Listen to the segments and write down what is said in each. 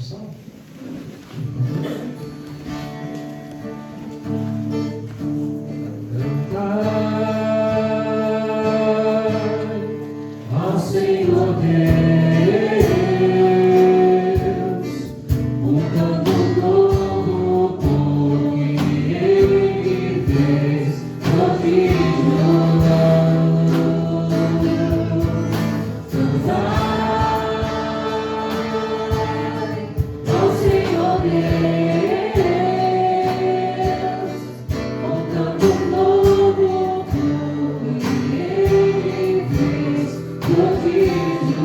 introdução? Ao Senhor Deus, um canto novo, porque Ele fez novinho. Ao Senhor Deus, um canto novo, porque Ele fez novinho.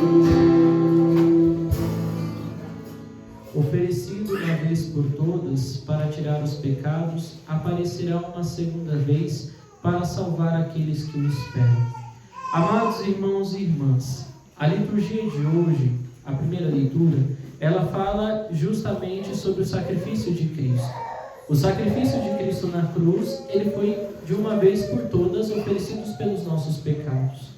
Oferecido uma vez por todas para tirar os pecados, aparecerá uma segunda vez para salvar aqueles que o esperam. Amados irmãos e irmãs, a liturgia de hoje, a primeira leitura, ela fala justamente sobre o sacrifício de Cristo. O sacrifício de Cristo na cruz, ele foi de uma vez por todas oferecido pelos nossos pecados.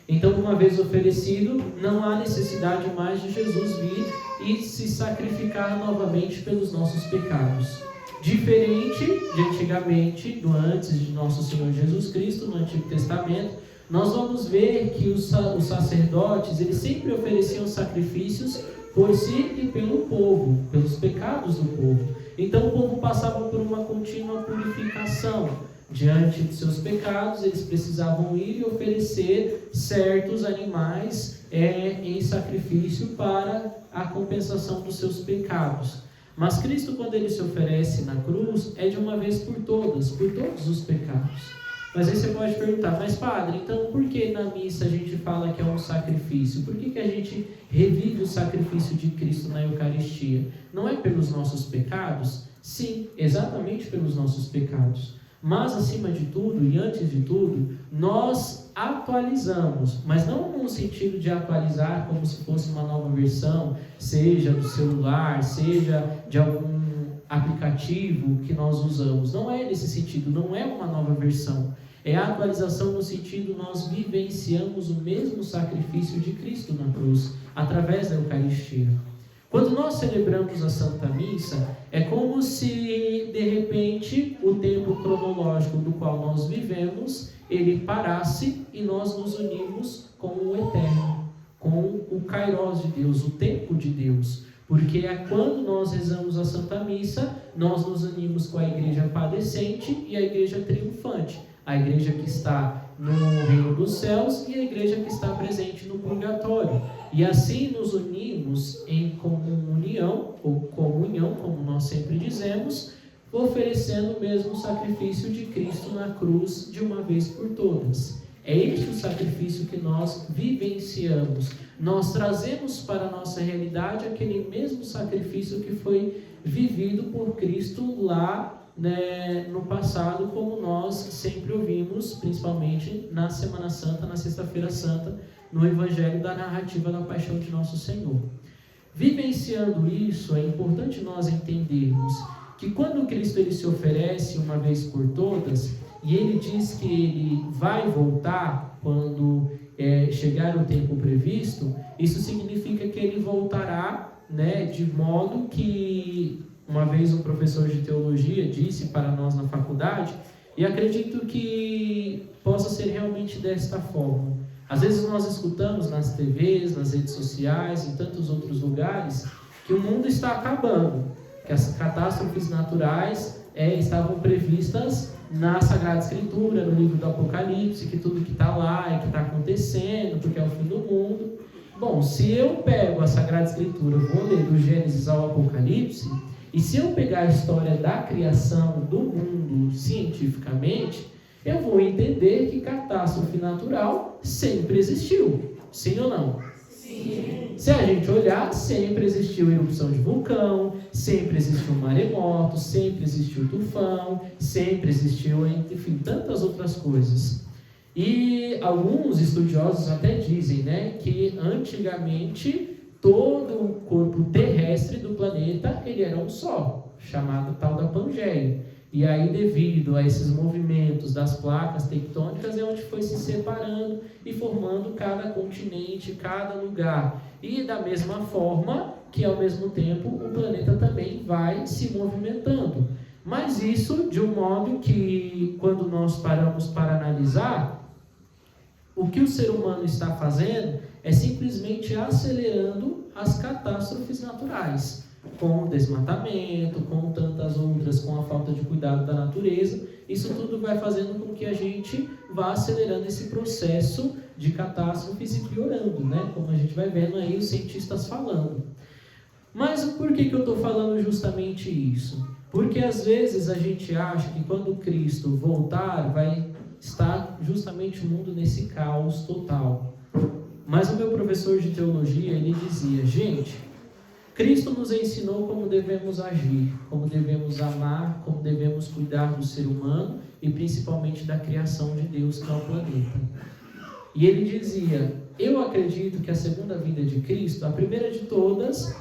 Então, uma vez oferecido, não há necessidade mais de Jesus vir e se sacrificar novamente pelos nossos pecados. Diferente de antigamente, do antes de nosso Senhor Jesus Cristo, no Antigo Testamento, nós vamos ver que os sacerdotes, eles sempre ofereciam sacrifícios por si e pelo povo, pelos pecados do povo. Então o povo passava por uma contínua purificação. Diante de seus pecados, eles precisavam ir e oferecer certos animais em sacrifício para a compensação dos seus pecados. Mas Cristo, quando ele se oferece na cruz, é de uma vez por todas, por todos os pecados. Mas aí você pode perguntar, mas padre, então por que na missa a gente fala que é um sacrifício? Por que a gente revive o sacrifício de Cristo na Eucaristia? Não é pelos nossos pecados? Sim, exatamente pelos nossos pecados. Mas, acima de tudo e antes de tudo, nós atualizamos, mas não no sentido de atualizar como se fosse uma nova versão, seja do celular, seja de algum aplicativo que nós usamos. Não é nesse sentido, não é uma nova versão. É a atualização no sentido nós vivenciamos o mesmo sacrifício de Cristo na cruz, através da Eucaristia. Quando nós celebramos a Santa Missa, é como se, de repente, o tempo cronológico do qual nós vivemos, ele parasse e nós nos unimos com o Eterno, com o Kairos de Deus, o tempo de Deus. Porque é quando nós rezamos a Santa Missa, nós nos unimos com a igreja padecente e a igreja triunfante. A igreja que está no reino dos céus e a igreja que está presente no purgatório. E assim nos unimos em comunhão, ou comunhão, como nós sempre dizemos, oferecendo o mesmo sacrifício de Cristo na cruz de uma vez por todas. É este o sacrifício que nós vivenciamos. Nós trazemos para a nossa realidade aquele mesmo sacrifício que foi vivido por Cristo lá, no passado, como nós sempre ouvimos, principalmente na Semana Santa, na Sexta-feira Santa, no Evangelho da narrativa da Paixão de Nosso Senhor. Vivenciando isso, é importante nós entendermos que quando Cristo ele se oferece uma vez por todas, e ele diz que ele vai voltar quando chegar o tempo previsto, isso significa que ele voltará, de modo que, uma vez um professor de teologia disse para nós na faculdade, e acredito que possa ser realmente desta forma. Às vezes nós escutamos nas TVs, nas redes sociais, em tantos outros lugares, que o mundo está acabando, que as catástrofes naturais estavam previstas na Sagrada Escritura, no livro do Apocalipse, que tudo que está lá é que está acontecendo, porque é o fim do mundo. Bom, se eu pego a Sagrada Escritura, vou ler do Gênesis ao Apocalipse, e se eu pegar a história da criação do mundo cientificamente, eu vou entender que catástrofe natural sempre existiu. Sim ou não? Sim. Se a gente olhar, sempre existiu erupção de vulcão, sempre existiu maremoto, sempre existiu tufão, sempre existiu, enfim, tantas outras coisas. E alguns estudiosos até dizem, que antigamente todo o corpo terrestre do planeta ele era um só, chamado tal da Pangeia. E aí, devido a esses movimentos das placas tectônicas, é onde foi se separando e formando cada continente, cada lugar. E da mesma forma, que ao mesmo tempo o planeta também vai se movimentando. Mas isso de um modo que, quando nós paramos para analisar, o que o ser humano está fazendo é simplesmente acelerando as catástrofes naturais, com o desmatamento, com tantas outras, com a falta de cuidado da natureza. Isso tudo vai fazendo com que a gente vá acelerando esse processo de catástrofes e piorando, né? Como a gente vai vendo aí os cientistas falando. Mas por que eu estou falando justamente isso? Porque às vezes a gente acha que quando Cristo voltar, vai estar justamente o mundo nesse caos total. Mas o meu professor de teologia, ele dizia, gente, Cristo nos ensinou como devemos agir, como devemos amar, como devemos cuidar do ser humano e principalmente da criação de Deus, que é o planeta. E ele dizia, eu acredito que a segunda vinda de Cristo, a primeira de todas,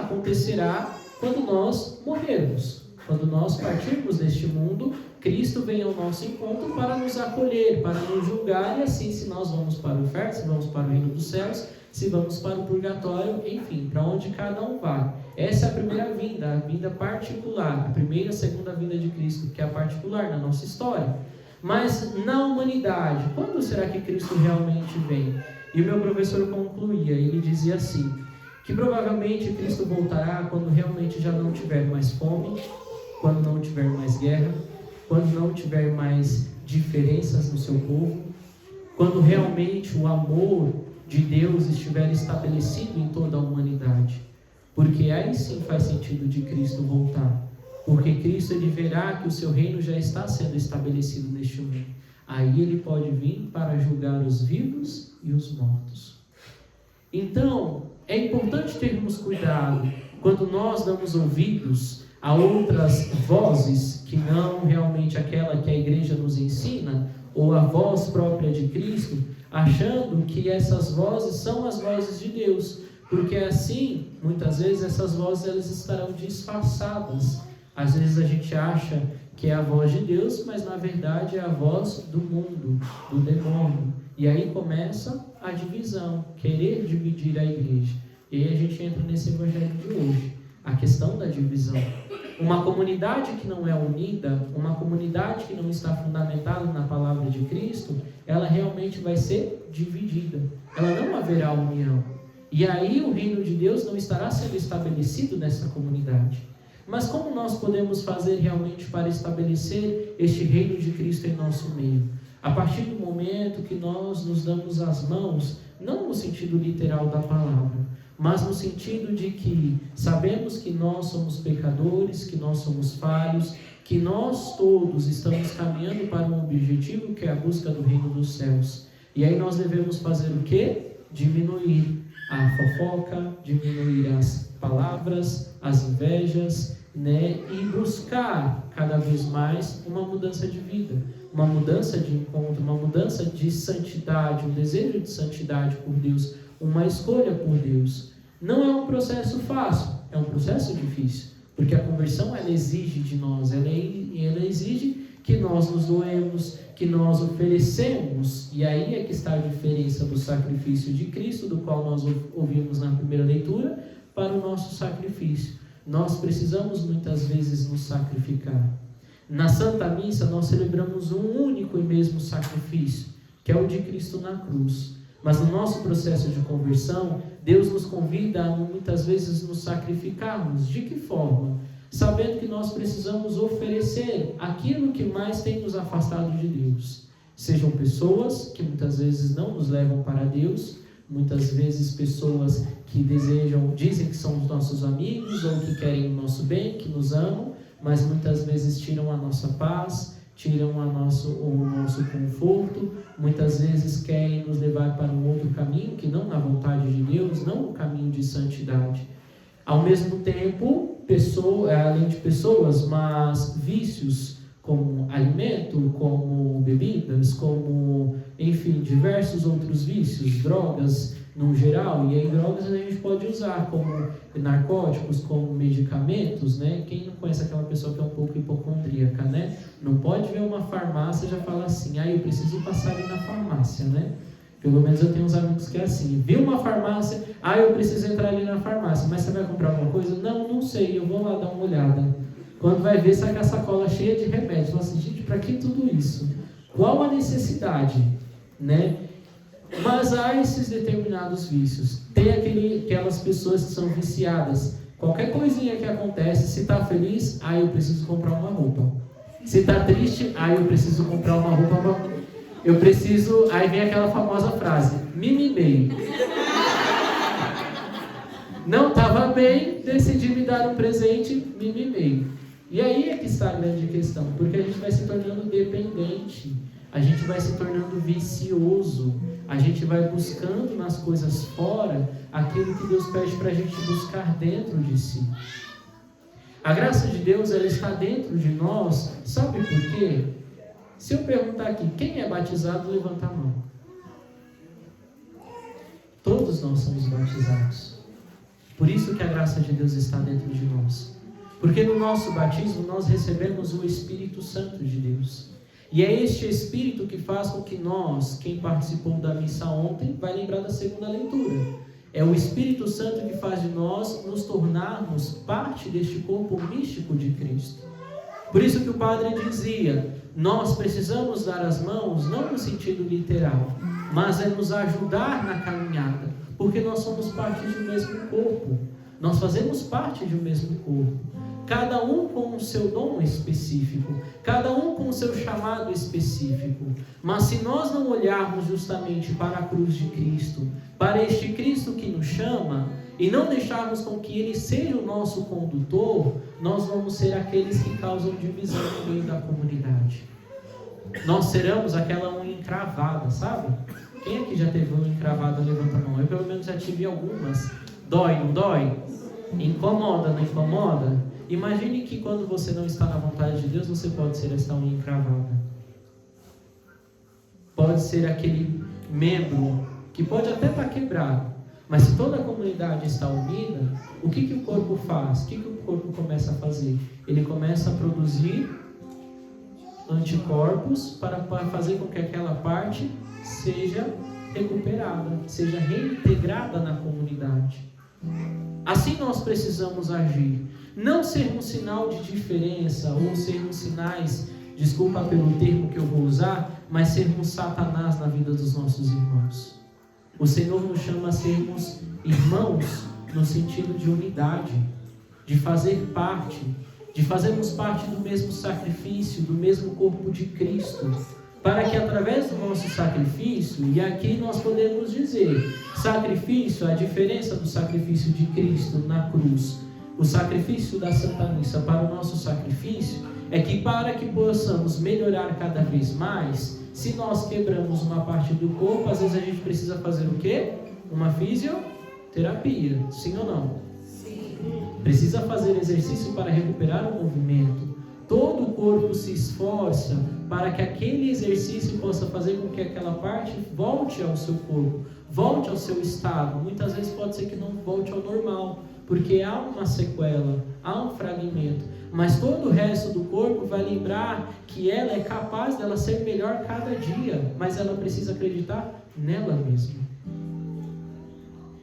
acontecerá quando nós morrermos. Quando nós partirmos deste mundo, Cristo vem ao nosso encontro para nos acolher, para nos julgar, e assim, se nós vamos para o inferno, se vamos para o reino dos céus, se vamos para o purgatório, enfim, para onde cada um vai. Essa é a primeira vinda, a vinda particular, a primeira e a segunda vinda de Cristo, que é a particular na nossa história. Mas na humanidade, quando será que Cristo realmente vem? E o meu professor concluía, ele dizia assim, que provavelmente Cristo voltará quando realmente já não tiver mais fome, quando não tiver mais guerra, quando não tiver mais diferenças no seu povo, quando realmente o amor de Deus estiver estabelecido em toda a humanidade. Porque aí sim faz sentido de Cristo voltar. Porque Cristo, ele verá que o seu reino já está sendo estabelecido neste mundo. Aí ele pode vir para julgar os vivos e os mortos. Então, é importante termos cuidado quando nós damos ouvidos a outras vozes que não realmente aquela que a igreja nos ensina, ou a voz própria de Cristo, achando que essas vozes são as vozes de Deus, porque assim, muitas vezes essas vozes elas estarão disfarçadas. Às vezes a gente acha que é a voz de Deus, mas na verdade é a voz do mundo, do demônio. E aí começa a divisão, querer dividir a igreja. E aí a gente entra nesse evangelho de hoje, a questão da divisão. Uma comunidade que não é unida, uma comunidade que não está fundamentada na palavra de Cristo, ela realmente vai ser dividida. Ela não haverá união. E aí o reino de Deus não estará sendo estabelecido nessa comunidade. Mas como nós podemos fazer realmente para estabelecer este reino de Cristo em nosso meio? A partir do momento que nós nos damos as mãos, não no sentido literal da palavra, mas no sentido de que sabemos que nós somos pecadores, que nós somos falhos, que nós todos estamos caminhando para um objetivo que é a busca do reino dos céus. E aí nós devemos fazer o quê? Diminuir a fofoca, diminuir as palavras, as invejas, né? E buscar cada vez mais uma mudança de vida, uma mudança de encontro, uma mudança de santidade, um desejo de santidade por Deus, uma escolha por Deus. Não é um processo fácil, é um processo difícil, porque a conversão ela exige de nós, ela exige que nós nos doemos, que nós oferecemos, e aí é que está a diferença do sacrifício de Cristo, do qual nós ouvimos na primeira leitura, para o nosso sacrifício. Nós precisamos muitas vezes nos sacrificar. Na Santa Missa nós celebramos um único e mesmo sacrifício, que é o de Cristo na cruz. Mas no nosso processo de conversão, Deus nos convida a muitas vezes nos sacrificarmos. De que forma? Sabendo que nós precisamos oferecer aquilo que mais tem nos afastado de Deus. Sejam pessoas que muitas vezes não nos levam para Deus, muitas vezes pessoas que dizem que são os nossos amigos ou que querem o nosso bem, que nos amam, mas muitas vezes tiram a nossa paz, tiram o nosso conforto, muitas vezes querem nos levar para um outro caminho, que não na vontade de Deus, não o caminho de santidade. Ao mesmo tempo, além de pessoas, mas vícios como alimento, como bebidas, como, enfim, diversos outros vícios, drogas no geral. E aí drogas a gente pode usar como narcóticos, como medicamentos, né? Quem não conhece aquela pessoa que é um pouco hipocondríaca, né? Não pode ver uma farmácia e já fala assim, eu preciso passar ali na farmácia, né? Pelo menos eu tenho uns amigos que é assim. Viu uma farmácia, eu preciso entrar ali na farmácia, mas você vai comprar alguma coisa? Não sei, eu vou lá dar uma olhada. Quando vai ver, sai com a sacola cheia de remédio. Fala assim, gente, para que tudo isso? Qual a necessidade? Né? Mas há esses determinados vícios. Tem aquelas pessoas que são viciadas. Qualquer coisinha que acontece, se está feliz, eu preciso comprar uma roupa. Se está triste, eu preciso comprar uma roupa. Eu preciso... Aí vem aquela famosa frase, me mimei. Não estava bem, decidi me dar um presente, me mimei. E aí é que está a grande questão, porque a gente vai se tornando dependente, a gente vai se tornando vicioso, a gente vai buscando nas coisas fora aquilo que Deus pede para a gente buscar dentro de si. A graça de Deus, ela está dentro de nós, sabe por quê? Se eu perguntar aqui, quem é batizado, levanta a mão. Todos nós somos batizados. Por isso que a graça de Deus está dentro de nós. Porque no nosso batismo nós recebemos o Espírito Santo de Deus. E é este Espírito que faz com que nós, quem participou da missa ontem, vai lembrar da segunda leitura. É o Espírito Santo que faz de nós nos tornarmos parte deste corpo místico de Cristo. Por isso que o padre dizia, nós precisamos dar as mãos, não no sentido literal, mas é nos ajudar na caminhada, porque nós somos parte de um mesmo corpo. Nós fazemos parte de um mesmo corpo. Cada um com o seu dom específico, cada um com o seu chamado específico. Mas se nós não olharmos justamente para a cruz de Cristo, para este Cristo que nos chama, e não deixarmos com que Ele seja o nosso condutor, nós vamos ser aqueles que causam divisão no meio da comunidade. Nós seremos aquela unha encravada, sabe? Quem aqui já teve unha encravada, levanta a mão. Eu pelo menos já tive algumas. Dói, não dói? Incomoda, não incomoda? Imagine que quando você não está na vontade de Deus, você pode ser essa unha encravada. Pode ser aquele membro que pode até estar quebrado, mas se toda a comunidade está unida, o que o corpo faz? O que o corpo começa a fazer? Ele começa a produzir anticorpos para fazer com que aquela parte seja recuperada, seja reintegrada na comunidade. Assim nós precisamos agir. Não ser um sinal de diferença, ou sermos sinais, desculpa pelo termo que eu vou usar, mas sermos Satanás na vida dos nossos irmãos. O Senhor nos chama a sermos irmãos no sentido de unidade, de fazer parte, de fazermos parte do mesmo sacrifício, do mesmo corpo de Cristo, para que através do nosso sacrifício, e aqui nós podemos dizer, sacrifício, a diferença do sacrifício de Cristo na cruz, o sacrifício da Santa Missa para o nosso sacrifício, é que para que possamos melhorar cada vez mais, se nós quebramos uma parte do corpo, às vezes a gente precisa fazer o quê? Uma fisioterapia, sim ou não? Sim. Precisa fazer exercício para recuperar o movimento. Todo o corpo se esforça para que aquele exercício possa fazer com que aquela parte volte ao seu corpo, volte ao seu estado. Muitas vezes pode ser que não volte ao normal, porque há uma sequela, há um fragmento, mas todo o resto do corpo vai lembrar que ela é capaz dela ser melhor cada dia, mas ela precisa acreditar nela mesma.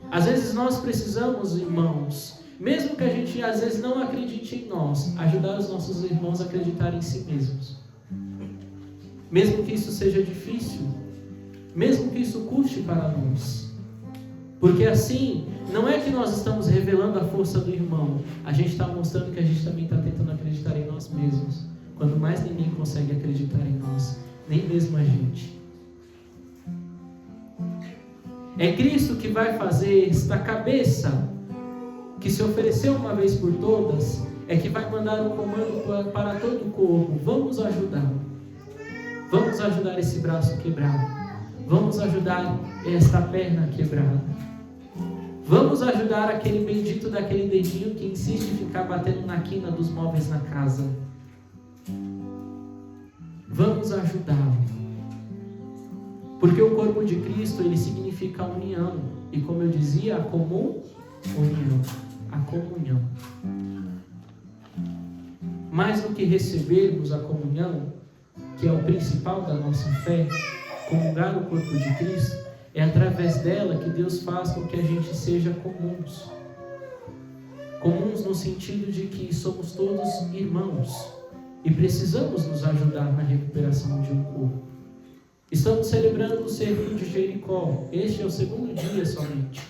Às vezes nós precisamos, irmãos, mesmo que a gente às vezes não acredite em nós, ajudar os nossos irmãos a acreditar em si mesmos. Mesmo que isso seja difícil, mesmo que isso custe para nós. Porque assim, não é que nós estamos revelando a força do irmão, a gente está mostrando que a gente também está tentando acreditar em nós mesmos. Quando mais ninguém consegue acreditar em nós, nem mesmo a gente. É Cristo que vai fazer esta cabeça, que se ofereceu uma vez por todas, é que vai mandar um comando para todo o corpo. Vamos ajudar. Vamos ajudar esse braço quebrado. Vamos ajudar esta perna quebrada. Vamos ajudar aquele bendito daquele dedinho que insiste em ficar batendo na quina dos móveis na casa. Vamos ajudá-lo. Porque o corpo de Cristo, ele significa a união. E como eu dizia, a comum união. A comunhão. Mais do que recebermos a comunhão, que é o principal da nossa fé, comungar o corpo de Cristo, É através dela que Deus faz com que a gente seja comuns. Comuns no sentido de que somos todos irmãos e precisamos nos ajudar na recuperação de um corpo. Estamos celebrando o cerco de Jericó. Este é o segundo dia somente.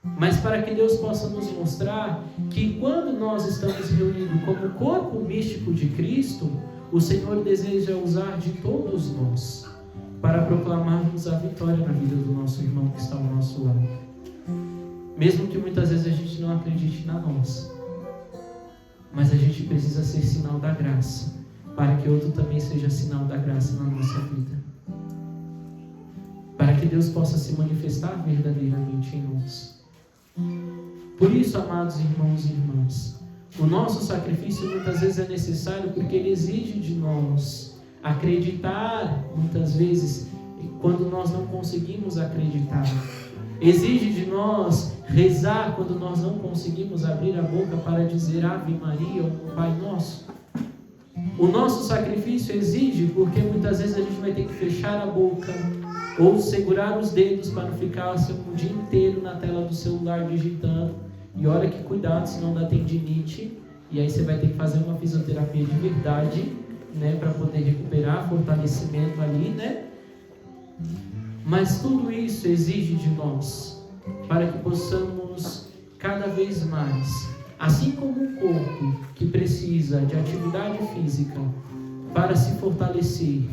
Mas para que Deus possa nos mostrar que quando nós estamos reunidos como corpo místico de Cristo, o Senhor deseja usar de todos nós para proclamarmos a vitória na vida do nosso irmão que está ao nosso lado. Mesmo que muitas vezes a gente não acredite na nossa, mas a gente precisa ser sinal da graça, para que outro também seja sinal da graça na nossa vida. Para que Deus possa se manifestar verdadeiramente em nós. Por isso, amados irmãos e irmãs, o nosso sacrifício muitas vezes é necessário porque ele exige de nós acreditar, muitas vezes, quando nós não conseguimos acreditar. Exige de nós rezar quando nós não conseguimos abrir a boca para dizer Ave Maria ou Pai Nosso. O nosso sacrifício exige porque muitas vezes a gente vai ter que fechar a boca ou segurar os dedos para não ficar um dia inteiro na tela do celular digitando. E olha que cuidado, senão dá tendinite. E aí você vai ter que fazer uma fisioterapia de verdade, né, para poder recuperar fortalecimento ali, né? Mas tudo isso exige de nós, para que possamos cada vez mais, assim como um corpo que precisa de atividade física para se fortalecer,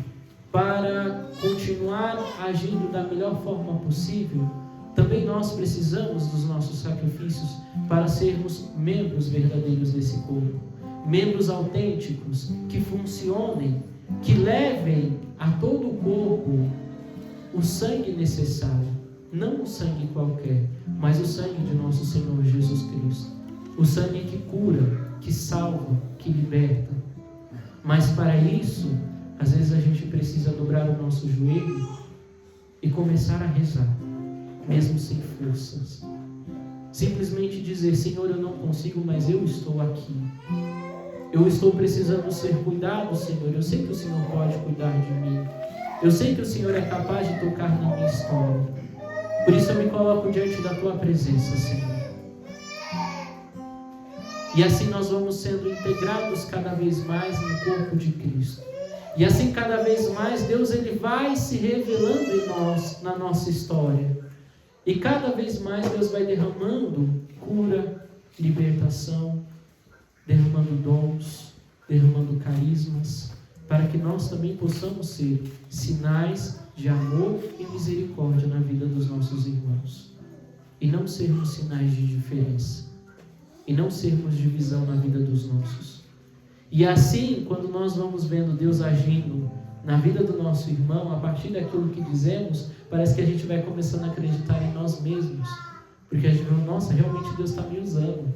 para continuar agindo da melhor forma possível, também nós precisamos dos nossos sacrifícios para sermos membros verdadeiros desse corpo, membros autênticos, que funcionem, que levem a todo o corpo o sangue necessário, não o sangue qualquer, mas o sangue de nosso Senhor Jesus Cristo, o sangue que cura, que salva, que liberta. Mas para isso, às vezes a gente precisa dobrar o nosso joelho e começar a rezar, mesmo sem forças. Simplesmente dizer: Senhor, eu não consigo, mas eu estou aqui. Eu estou precisando ser cuidado, Senhor. Eu sei que o Senhor pode cuidar de mim. Eu sei que o Senhor é capaz de tocar na minha história. Por isso eu me coloco diante da Tua presença, Senhor. E assim nós vamos sendo integrados cada vez mais no corpo de Cristo. E assim cada vez mais Deus ele vai se revelando em nós, na nossa história. E cada vez mais Deus vai derramando cura, libertação, derramando dons, derramando carismas, para que nós também possamos ser sinais de amor e misericórdia na vida dos nossos irmãos. E não sermos sinais de diferença. E não sermos divisão na vida dos nossos. E assim, quando nós vamos vendo Deus agindo na vida do nosso irmão, a partir daquilo que dizemos, parece que a gente vai começando a acreditar em nós mesmos. Porque a gente vê, nossa, realmente Deus está me usando.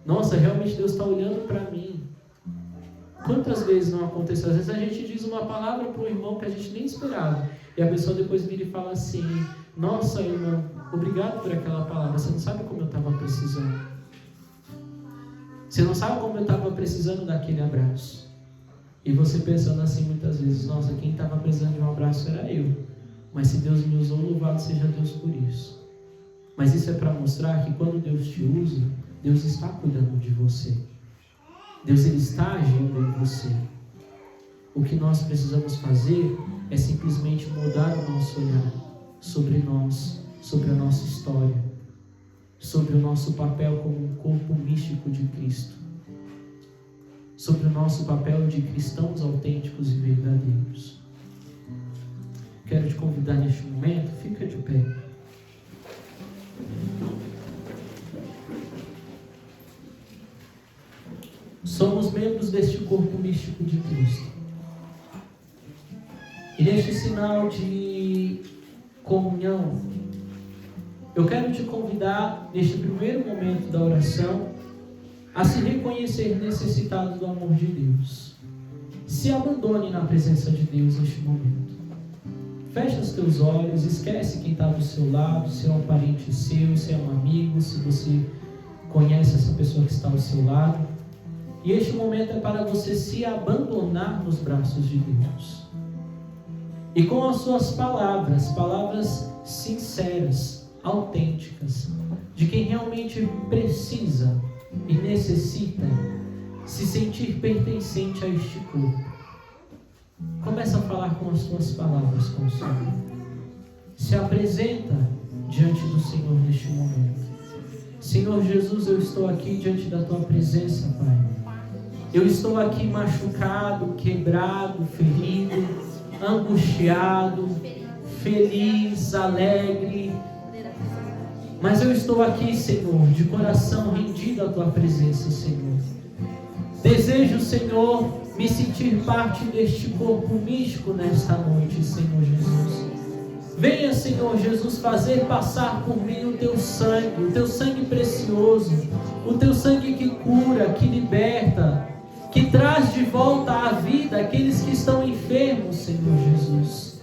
Nossa, realmente Deus está olhando para mim. Quantas vezes não aconteceu? Às vezes a gente diz uma palavra para o irmão que a gente nem esperava. E a pessoa depois vira e fala assim: nossa, irmão, obrigado por aquela palavra. Você não sabe como eu estava precisando. Você não sabe como eu estava precisando daquele abraço. E você pensando assim muitas vezes: nossa, quem estava precisando de um abraço era eu. Mas se Deus me usou, louvado seja Deus por isso. Mas isso é para mostrar que quando Deus te usa, Deus está cuidando de você. Deus ele está agindo em você. O que nós precisamos fazer é simplesmente mudar o nosso olhar sobre nós, sobre a nossa história, sobre o nosso papel como um corpo místico de Cristo, sobre o nosso papel de cristãos autênticos e verdadeiros. Quero te convidar neste momento, fica de pé. Somos membros deste corpo místico de Cristo. E neste sinal de comunhão, eu quero te convidar, neste primeiro momento da oração, a se reconhecer necessitado do amor de Deus. Se abandone na presença de Deus neste momento. Fecha os teus olhos, esquece quem está do seu lado, se é um parente seu, se é um amigo, se você conhece essa pessoa que está ao seu lado. E este momento é para você se abandonar nos braços de Deus. E com as suas palavras sinceras, autênticas, de quem realmente precisa e necessita se sentir pertencente a este corpo. Começa a falar com as tuas palavras com o Senhor. Se apresenta diante do Senhor neste momento. Senhor Jesus, eu estou aqui diante da tua presença, Pai. Eu estou aqui machucado, quebrado, ferido, angustiado, feliz, alegre. Mas eu estou aqui, Senhor, de coração rendido à tua presença, Senhor. Desejo, Senhor, me sentir parte deste corpo místico nesta noite, Senhor Jesus. Venha, Senhor Jesus, fazer passar por mim o teu sangue precioso, o teu sangue que cura, que liberta, que traz de volta à vida aqueles que estão enfermos, Senhor Jesus.